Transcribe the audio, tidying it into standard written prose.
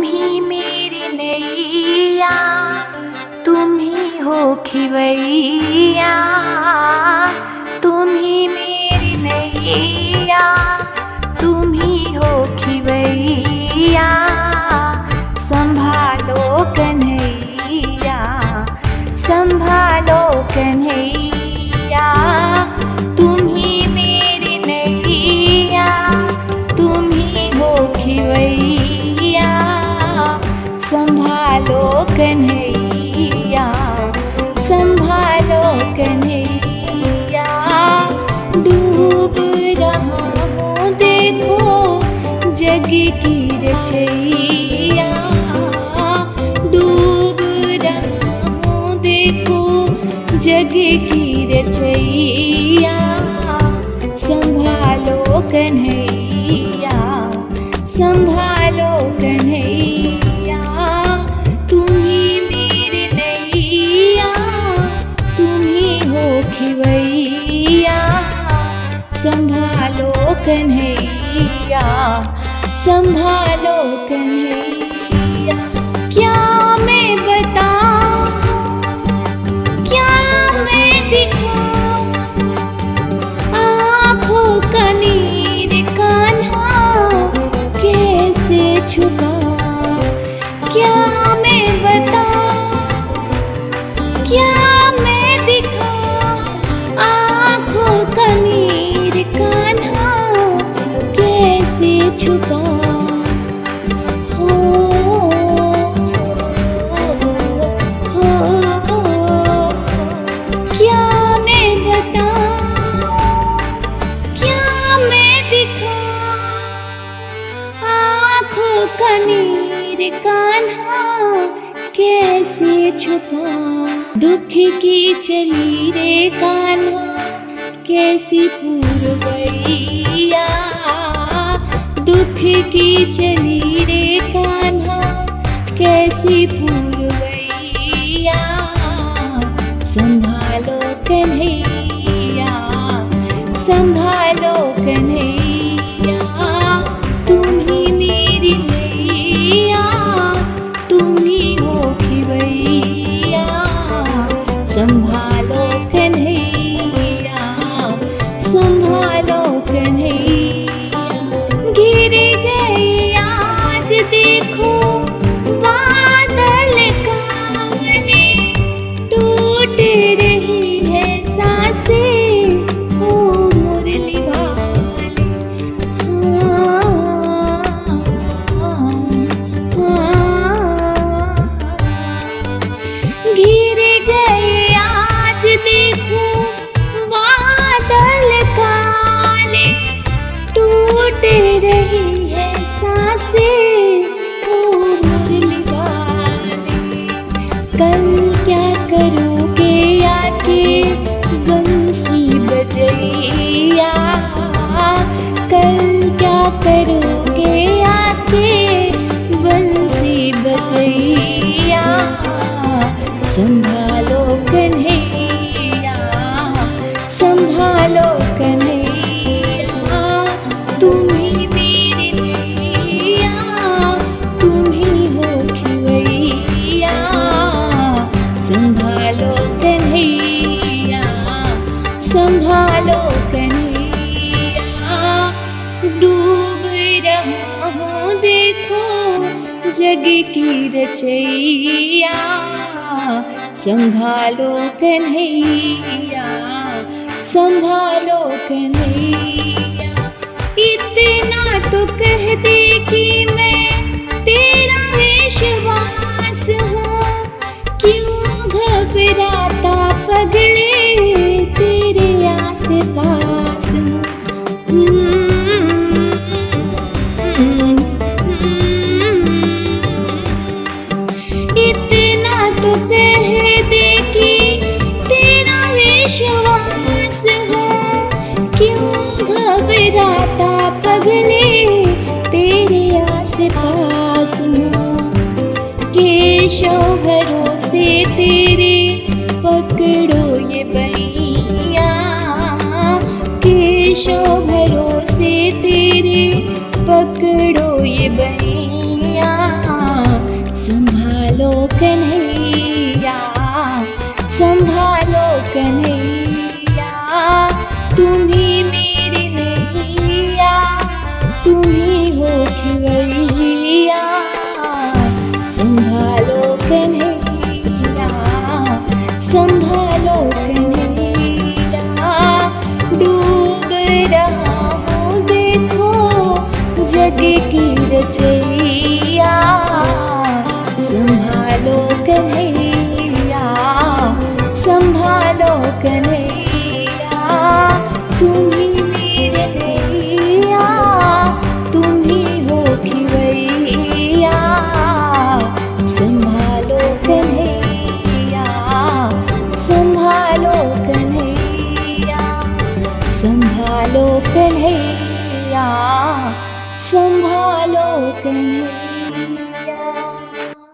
तुम ही मेरी नैया, तुम ही हो खिवैया। तुम ही मेरी नैया, तुम ही हो खिवैया। संभालो कन्हैया, संभालो कन्हैया। तुम ही मेरी नैया, तुम ही हो खिवैया। संभालो कन्हैया, संभालो कन्हैया। डूब रहा हूँ देखो जग की रचैया। डूब रहा हूँ देखो जग की रचैया। संभालो कन्हैया, संभालो कन्हैया। तुम ही मेरी नैया, तुम ही हो खिवैया। संभालो कन्हैया, संभालो कन्हैया। क्या मैं बताऊं, क्या मैं दिखाऊं, आँखों का नीर कान्हा कैसे छुपाऊं। क्या मैं बताऊं, क्या मैं दिखाऊं, आँखों का नीर कान्हा कैसे छुपाऊं। क्या मैं बताऊं, क्या मैं दिखाऊं, आँखों का नीर कान्हा कैसे छुपाऊं। दुख की चली रे कान्हा कैसी पूरवैया। दुख की चली रे कान्हा कैसी पूरवैया। संभालो कन्हैया, संभालो कन्हैया। तुम ही मेरी नैया, तुम ही हो खिवैया। संभालो कन्हैया, संभालो कन्हैया। गिर गए आज देखो बादल काले, टूट रही है सांसें ओ मुरली वाले। गिर गए आज देखो बादल काले, टूट रही है सांसें ओ मुरली वाले। कल क्या करोगे आके बंसी बजैया। कल क्या करोगे आके बंसी बजैया। संभालो कन्हैया, संभालो कन्हैया। तुम ही मेरी नैया, तुम ही हो खिवैया। संभालो कन्हैया, संभालो कन्हैया। डूब रहा हूँ देखो जग की रचैया। संभालो कन्हैया, संभालो कन्हैया। इतना तो कह दे कि मैं तेरा विश्वास हूँ। क्यों घबराता पगले तेरे आस पास हूँ। इतना तो कह दे कि तेरा विश्वास हो। क्यों घबराता पगले तेरे आस पास हूँ। केशव भरोसे तेरे